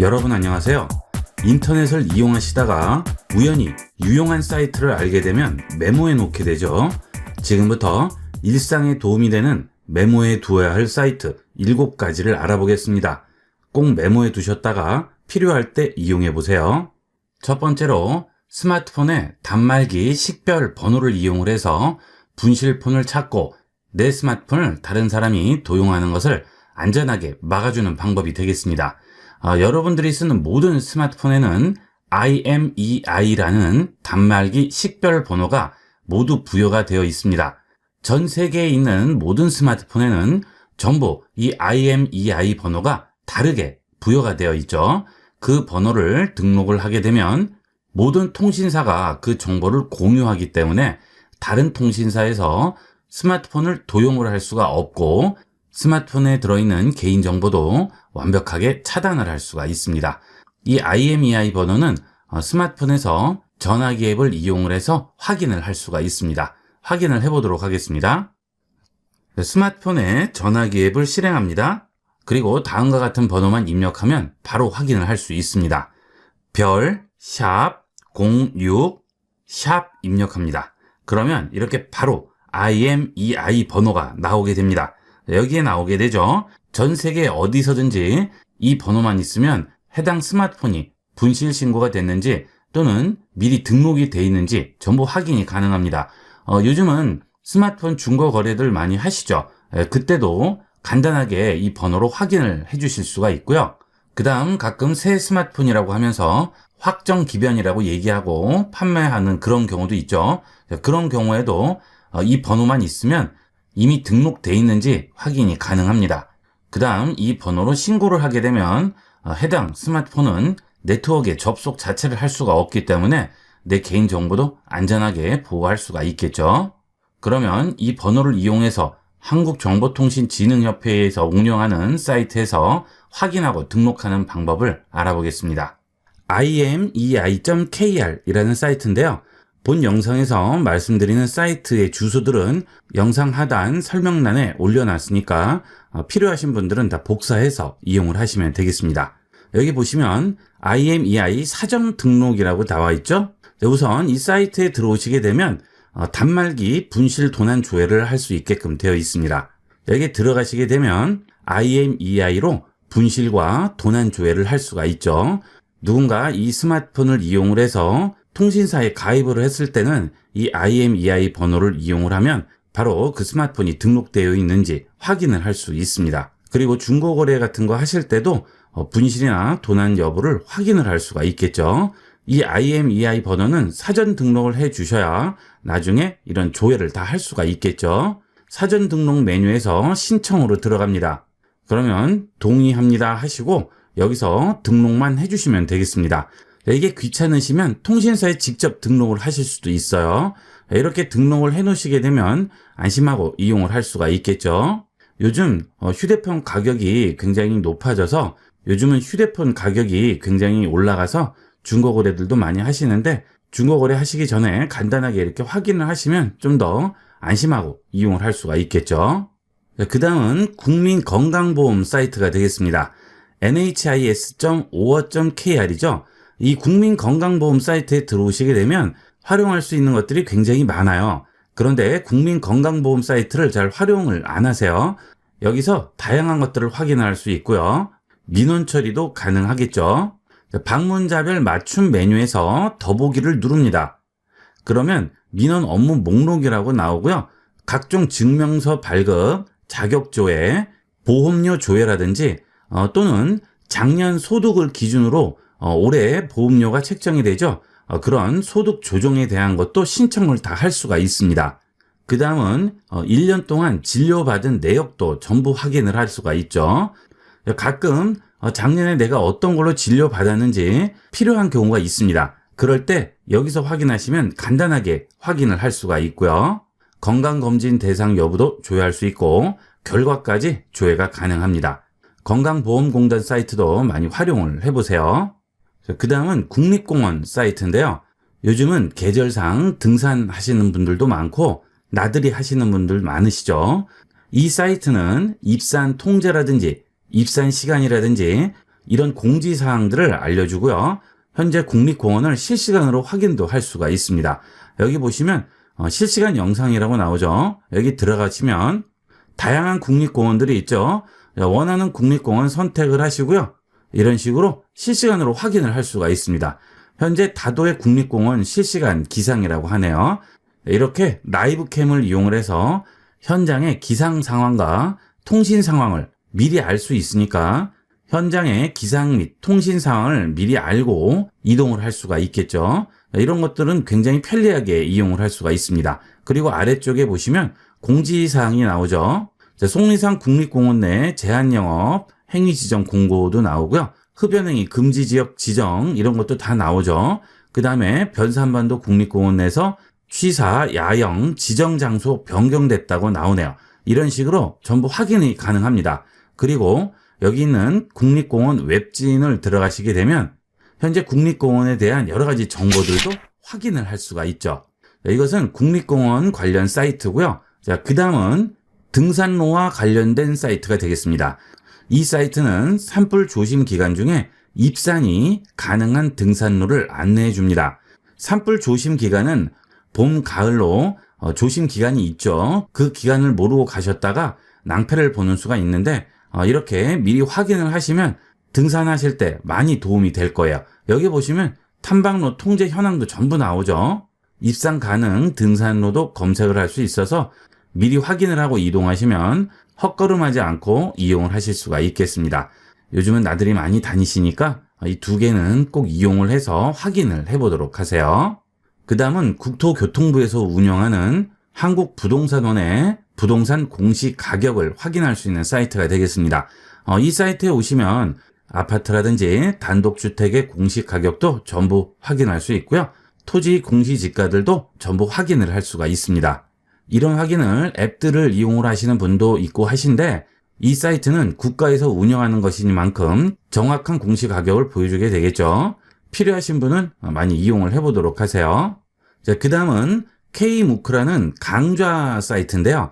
여러분 안녕하세요. 인터넷을 이용하시다가 우연히 유용한 사이트를 알게 되면 메모해 놓게 되죠. 지금부터 일상에 도움이 되는 메모해 두어야 할 사이트 7가지를 알아보겠습니다. 꼭 메모해 두셨다가 필요할 때 이용해 보세요. 첫 번째로 스마트폰의 단말기 식별 번호를 이용을 해서 분실폰을 찾고 내 스마트폰을 다른 사람이 도용하는 것을 안전하게 막아주는 방법이 되겠습니다. 여러분들이 쓰는 모든 스마트폰에는 IMEI라는 단말기 식별 번호가 모두 부여가 되어 있습니다. 전 세계에 있는 모든 스마트폰에는 전부 이 IMEI 번호가 다르게 부여가 되어 있죠. 그 번호를 등록을 하게 되면 모든 통신사가 그 정보를 공유하기 때문에 다른 통신사에서 스마트폰을 도용을 할 수가 없고 스마트폰에 들어있는 개인정보도 완벽하게 차단을 할 수가 있습니다. 이 IMEI 번호는 스마트폰에서 전화기 앱을 이용을 해서 확인을 할 수가 있습니다. 확인을 해보도록 하겠습니다. 스마트폰에 전화기 앱을 실행합니다. 그리고 다음과 같은 번호만 입력하면 바로 확인을 할 수 있습니다. 별, 샵, 06, 샵 입력합니다. 그러면 이렇게 바로 IMEI 번호가 나오게 됩니다. 여기에 나오게 되죠. 전 세계 어디서든지 이 번호만 있으면 해당 스마트폰이 분실 신고가 됐는지 또는 미리 등록이 돼 있는지 전부 확인이 가능합니다. 요즘은 스마트폰 중고 거래들 많이 하시죠. 그때도 간단하게 이 번호로 확인을 해 주실 수가 있고요. 그 다음 가끔 새 스마트폰이라고 하면서 확정 기변이라고 얘기하고 판매하는 그런 경우도 있죠. 그런 경우에도 이 번호만 있으면 이미 등록돼 있는지 확인이 가능합니다. 그 다음 이 번호로 신고를 하게 되면 해당 스마트폰은 네트워크에 접속 자체를 할 수가 없기 때문에 내 개인정보도 안전하게 보호할 수가 있겠죠. 그러면 이 번호를 이용해서 한국정보통신진흥협회에서 운영하는 사이트에서 확인하고 등록하는 방법을 알아보겠습니다. imei.kr 이라는 사이트인데요. 본 영상에서 말씀드리는 사이트의 주소들은 영상 하단 설명란에 올려놨으니까 필요하신 분들은 다 복사해서 이용을 하시면 되겠습니다. 여기 보시면 IMEI 사전 등록이라고 나와 있죠. 우선 이 사이트에 들어오시게 되면 단말기 분실 도난 조회를 할 수 있게끔 되어 있습니다. 여기 들어가시게 되면 IMEI로 분실과 도난 조회를 할 수가 있죠. 누군가 이 스마트폰을 이용을 해서 통신사에 가입을 했을 때는 이 IMEI 번호를 이용을 하면 바로 그 스마트폰이 등록되어 있는지 확인을 할 수 있습니다. 그리고 중고거래 같은 거 하실 때도 분실이나 도난 여부를 확인을 할 수가 있겠죠. 이 IMEI 번호는 사전 등록을 해 주셔야 나중에 이런 조회를 다 할 수가 있겠죠. 사전 등록 메뉴에서 신청으로 들어갑니다. 그러면 동의합니다 하시고 여기서 등록만 해주시면 되겠습니다. 이게 귀찮으시면 통신사에 직접 등록을 하실 수도 있어요. 이렇게 등록을 해 놓으시게 되면 안심하고 이용을 할 수가 있겠죠. 요즘 휴대폰 가격이 굉장히 높아져서 요즘은 휴대폰 가격이 굉장히 올라가서 중고거래들도 많이 하시는데 중고거래 하시기 전에 간단하게 이렇게 확인을 하시면 좀 더 안심하고 이용을 할 수가 있겠죠. 그 다음은 국민건강보험 사이트가 되겠습니다. nhis.or.kr이죠. 이 국민건강보험 사이트에 들어오시게 되면 활용할 수 있는 것들이 굉장히 많아요. 그런데 국민건강보험 사이트를 잘 활용을 안 하세요. 여기서 다양한 것들을 확인할 수 있고요. 민원 처리도 가능하겠죠. 방문자별 맞춤 메뉴에서 더보기를 누릅니다. 그러면 민원 업무 목록이라고 나오고요. 각종 증명서 발급, 자격조회, 보험료 조회라든지 또는 작년 소득을 기준으로 올해 보험료가 책정이 되죠. 그런 소득 조정에 대한 것도 신청을 다 할 수가 있습니다. 그 다음은 1년 동안 진료받은 내역도 전부 확인을 할 수가 있죠. 가끔 작년에 내가 어떤 걸로 진료받았는지 필요한 경우가 있습니다. 그럴 때 여기서 확인하시면 간단하게 확인을 할 수가 있고요. 건강검진 대상 여부도 조회할 수 있고 결과까지 조회가 가능합니다. 건강보험공단 사이트도 많이 활용을 해보세요. 그 다음은 국립공원 사이트인데요. 요즘은 계절상 등산하시는 분들도 많고 나들이 하시는 분들 많으시죠. 이 사이트는 입산 통제라든지 입산 시간이라든지 이런 공지사항들을 알려주고요. 현재 국립공원을 실시간으로 확인도 할 수가 있습니다. 여기 보시면 실시간 영상이라고 나오죠. 여기 들어가시면 다양한 국립공원들이 있죠. 원하는 국립공원 선택을 하시고요. 이런 식으로 실시간으로 확인을 할 수가 있습니다. 현재 다도해 국립공원 실시간 기상이라고 하네요. 이렇게 라이브 캠을 이용을 해서 현장의 기상 상황과 통신 상황을 미리 알 수 있으니까 현장의 기상 및 통신 상황을 미리 알고 이동을 할 수가 있겠죠. 이런 것들은 굉장히 편리하게 이용을 할 수가 있습니다. 그리고 아래쪽에 보시면 공지사항이 나오죠. 속리산 국립공원 내 제한영업 행위지정 공고도 나오고요. 흡연행위 금지지역 지정 이런 것도 다 나오죠. 그 다음에 변산반도 국립공원 내에서 취사, 야영, 지정장소 변경됐다고 나오네요. 이런 식으로 전부 확인이 가능합니다. 그리고 여기 있는 국립공원 웹진을 들어가시게 되면 현재 국립공원에 대한 여러 가지 정보들도 확인을 할 수가 있죠. 이것은 국립공원 관련 사이트고요. 자, 그 다음은 등산로와 관련된 사이트가 되겠습니다. 이 사이트는 산불 조심 기간 중에 입산이 가능한 등산로를 안내해 줍니다. 산불 조심 기간은 봄, 가을로 조심 기간이 있죠. 그 기간을 모르고 가셨다가 낭패를 보는 수가 있는데 이렇게 미리 확인을 하시면 등산하실 때 많이 도움이 될 거예요. 여기 보시면 탐방로 통제 현황도 전부 나오죠. 입산 가능 등산로도 검색을 할 수 있어서 미리 확인을 하고 이동하시면 헛걸음하지 않고 이용을 하실 수가 있겠습니다. 요즘은 나들이 많이 다니시니까 이 두 개는 꼭 이용을 해서 확인을 해보도록 하세요. 그 다음은 국토교통부에서 운영하는 한국부동산원의 부동산 공시 가격을 확인할 수 있는 사이트가 되겠습니다. 이 사이트에 오시면 아파트라든지 단독주택의 공시 가격도 전부 확인할 수 있고요. 토지 공시지가들도 전부 확인을 할 수가 있습니다. 이런 확인을 앱들을 이용을 하시는 분도 있고 하신데 이 사이트는 국가에서 운영하는 것이니만큼 정확한 공시 가격을 보여주게 되겠죠. 필요하신 분은 많이 이용을 해보도록 하세요. 자, 그 다음은 K무크라는 강좌 사이트인데요.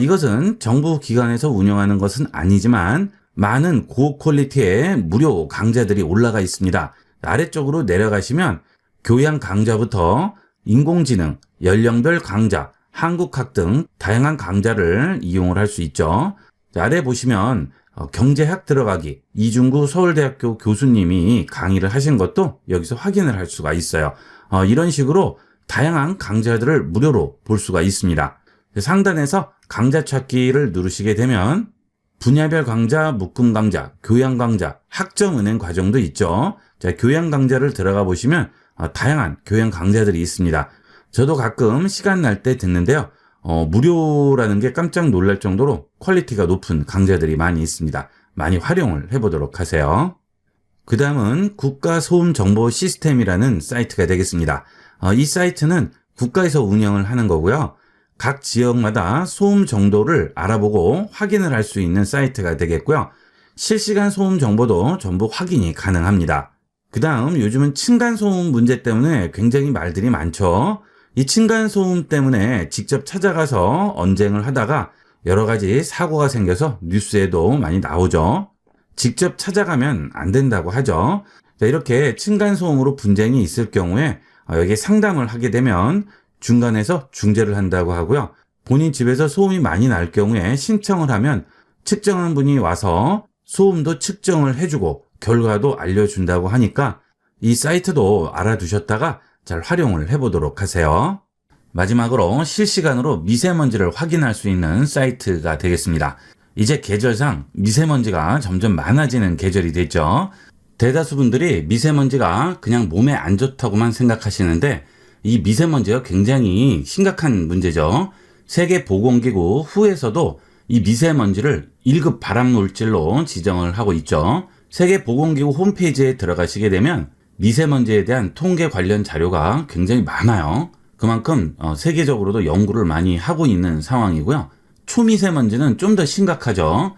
이것은 정부 기관에서 운영하는 것은 아니지만 많은 고퀄리티의 무료 강좌들이 올라가 있습니다. 아래쪽으로 내려가시면 교양 강좌부터 인공지능, 연령별 강좌, 한국학 등 다양한 강좌를 이용을 할 수 있죠. 아래 보시면 경제학 들어가기 이중구 서울대학교 교수님이 강의를 하신 것도 여기서 확인을 할 수가 있어요. 이런 식으로 다양한 강좌들을 무료로 볼 수가 있습니다. 상단에서 강좌 찾기를 누르시게 되면 분야별 강좌, 묶음 강좌, 교양 강좌, 학점은행 과정도 있죠. 자, 교양 강좌를 들어가 보시면 다양한 교양 강좌들이 있습니다. 저도 가끔 시간 날 때 듣는데요. 무료라는 게 깜짝 놀랄 정도로 퀄리티가 높은 강좌들이 많이 있습니다. 많이 활용을 해보도록 하세요. 그 다음은 국가소음정보시스템이라는 사이트가 되겠습니다. 이 사이트는 국가에서 운영을 하는 거고요. 각 지역마다 소음 정도를 알아보고 확인을 할 수 있는 사이트가 되겠고요. 실시간 소음 정보도 전부 확인이 가능합니다. 그 다음 요즘은 층간소음 문제 때문에 굉장히 말들이 많죠. 이 층간소음 때문에 직접 찾아가서 언쟁을 하다가 여러 가지 사고가 생겨서 뉴스에도 많이 나오죠. 직접 찾아가면 안 된다고 하죠. 자, 이렇게 층간소음으로 분쟁이 있을 경우에 여기에 상담을 하게 되면 중간에서 중재를 한다고 하고요. 본인 집에서 소음이 많이 날 경우에 신청을 하면 측정한 분이 와서 소음도 측정을 해주고 결과도 알려준다고 하니까 이 사이트도 알아두셨다가 잘 활용을 해보도록 하세요. 마지막으로 실시간으로 미세먼지를 확인할 수 있는 사이트가 되겠습니다. 이제 계절상 미세먼지가 점점 많아지는 계절이 됐죠. 대다수 분들이 미세먼지가 그냥 몸에 안 좋다고만 생각하시는데 이 미세먼지가 굉장히 심각한 문제죠. 세계보건기구 WHO에서도 이 미세먼지를 1급 발암물질로 지정을 하고 있죠. 세계보건기구 홈페이지에 들어가시게 되면 미세먼지에 대한 통계 관련 자료가 굉장히 많아요. 그만큼 세계적으로도 연구를 많이 하고 있는 상황이고요. 초미세먼지는 좀 더 심각하죠.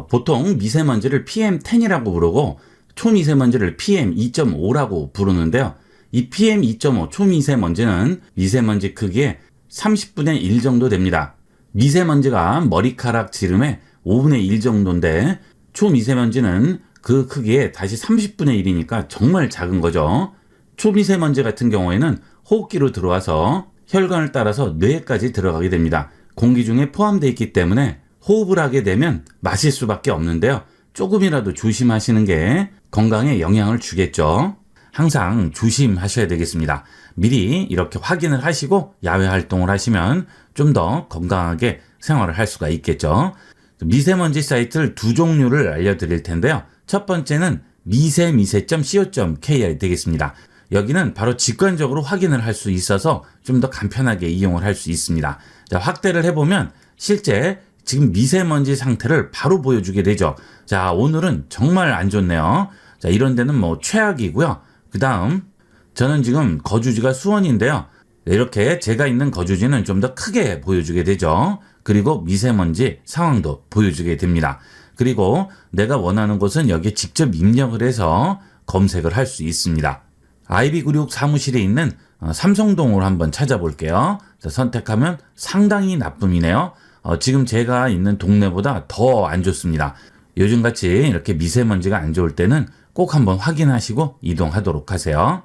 보통 미세먼지를 PM10이라고 부르고 초미세먼지를 PM2.5라고 부르는데요. 이 PM2.5 초미세먼지는 미세먼지 크기의 30분의 1 정도 됩니다. 미세먼지가 머리카락 지름의 5분의 1 정도인데 초미세먼지는 그 크기에 다시 30분의 1이니까 정말 작은 거죠. 초미세먼지 같은 경우에는 호흡기로 들어와서 혈관을 따라서 뇌까지 들어가게 됩니다. 공기 중에 포함되어 있기 때문에 호흡을 하게 되면 마실 수밖에 없는데요. 조금이라도 조심하시는 게 건강에 영향을 주겠죠. 항상 조심하셔야 되겠습니다. 미리 이렇게 확인을 하시고 야외 활동을 하시면 좀 더 건강하게 생활을 할 수가 있겠죠. 미세먼지 사이트를 두 종류를 알려드릴 텐데요. 첫 번째는 미세미세.co.kr 되겠습니다. 여기는 바로 직관적으로 확인을 할 수 있어서 좀 더 간편하게 이용을 할 수 있습니다. 자, 확대를 해보면 실제 지금 미세먼지 상태를 바로 보여주게 되죠. 자, 오늘은 정말 안 좋네요. 자, 이런 데는 뭐 최악이고요. 그 다음 저는 지금 거주지가 수원인데요. 이렇게 제가 있는 거주지는 좀 더 크게 보여주게 되죠. 그리고 미세먼지 상황도 보여주게 됩니다. 그리고 내가 원하는 곳은 여기에 직접 입력을 해서 검색을 할 수 있습니다. 아이비그룹 사무실에 있는 삼성동으로 한번 찾아볼게요. 자, 선택하면 상당히 나쁨이네요. 지금 제가 있는 동네보다 더 안 좋습니다. 요즘같이 이렇게 미세먼지가 안 좋을 때는 꼭 한번 확인하시고 이동하도록 하세요.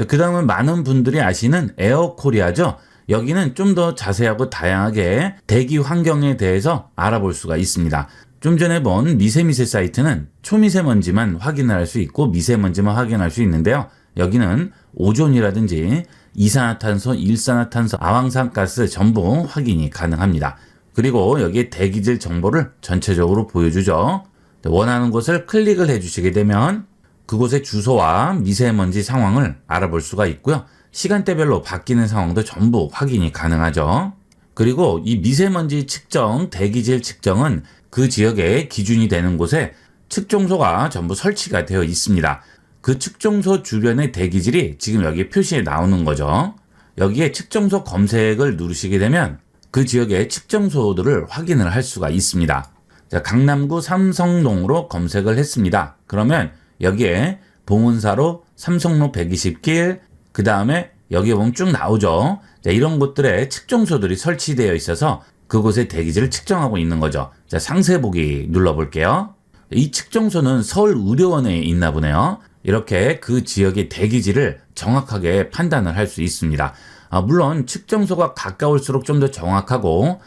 그 다음은 많은 분들이 아시는 에어코리아죠. 여기는 좀 더 자세하고 다양하게 대기 환경에 대해서 알아볼 수가 있습니다. 좀 전에 본 미세미세 사이트는 초미세먼지만 확인을 할 수 있고 미세먼지만 확인할 수 있는데요. 여기는 오존이라든지 이산화탄소, 일산화탄소, 아황산가스 전부 확인이 가능합니다. 그리고 여기에 대기질 정보를 전체적으로 보여주죠. 원하는 곳을 클릭을 해주시게 되면 그곳의 주소와 미세먼지 상황을 알아볼 수가 있고요. 시간대별로 바뀌는 상황도 전부 확인이 가능하죠. 그리고 이 미세먼지 측정, 대기질 측정은 그 지역의 기준이 되는 곳에 측정소가 전부 설치가 되어 있습니다. 그 측정소 주변의 대기질이 지금 여기 표시에 나오는 거죠. 여기에 측정소 검색을 누르시게 되면 그 지역의 측정소들을 확인을 할 수가 있습니다. 자, 강남구 삼성동으로 검색을 했습니다. 그러면 여기에 봉은사로 삼성로 120길, 그 다음에 여기에 보면 쭉 나오죠. 자, 이런 곳들에 측정소들이 설치되어 있어서 그곳의 대기질을 측정하고 있는 거죠. 자, 상세 보기 눌러볼게요. 이 측정소는 서울의료원에 있나 보네요. 이렇게 그 지역의 대기질을 정확하게 판단을 할 수 있습니다. 물론 측정소가 가까울수록 좀 더 정확하고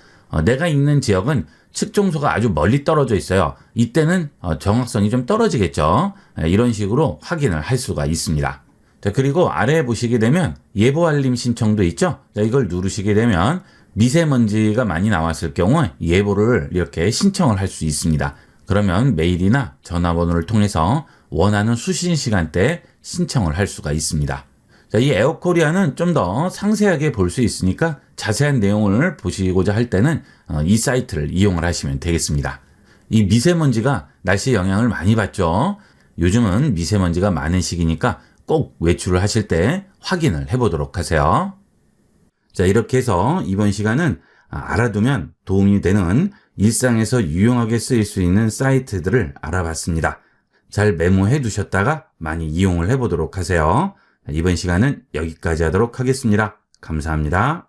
내가 있는 지역은 측정소가 아주 멀리 떨어져 있어요. 이때는 정확성이 좀 떨어지겠죠. 이런 식으로 확인을 할 수가 있습니다. 자, 그리고 아래에 보시게 되면 예보 알림 신청도 있죠. 자, 이걸 누르시게 되면 미세먼지가 많이 나왔을 경우 예보를 이렇게 신청을 할 수 있습니다. 그러면 메일이나 전화번호를 통해서 원하는 수신 시간대에 신청을 할 수가 있습니다. 자, 이 에어코리아는 좀 더 상세하게 볼 수 있으니까 자세한 내용을 보시고자 할 때는 이 사이트를 이용을 하시면 되겠습니다. 이 미세먼지가 날씨에 영향을 많이 받죠. 요즘은 미세먼지가 많은 시기니까 꼭 외출을 하실 때 확인을 해보도록 하세요. 자, 이렇게 해서 이번 시간은 알아두면 도움이 되는 일상에서 유용하게 쓰일 수 있는 사이트들을 알아봤습니다. 잘 메모해 두셨다가 많이 이용을 해보도록 하세요. 이번 시간은 여기까지 하도록 하겠습니다. 감사합니다.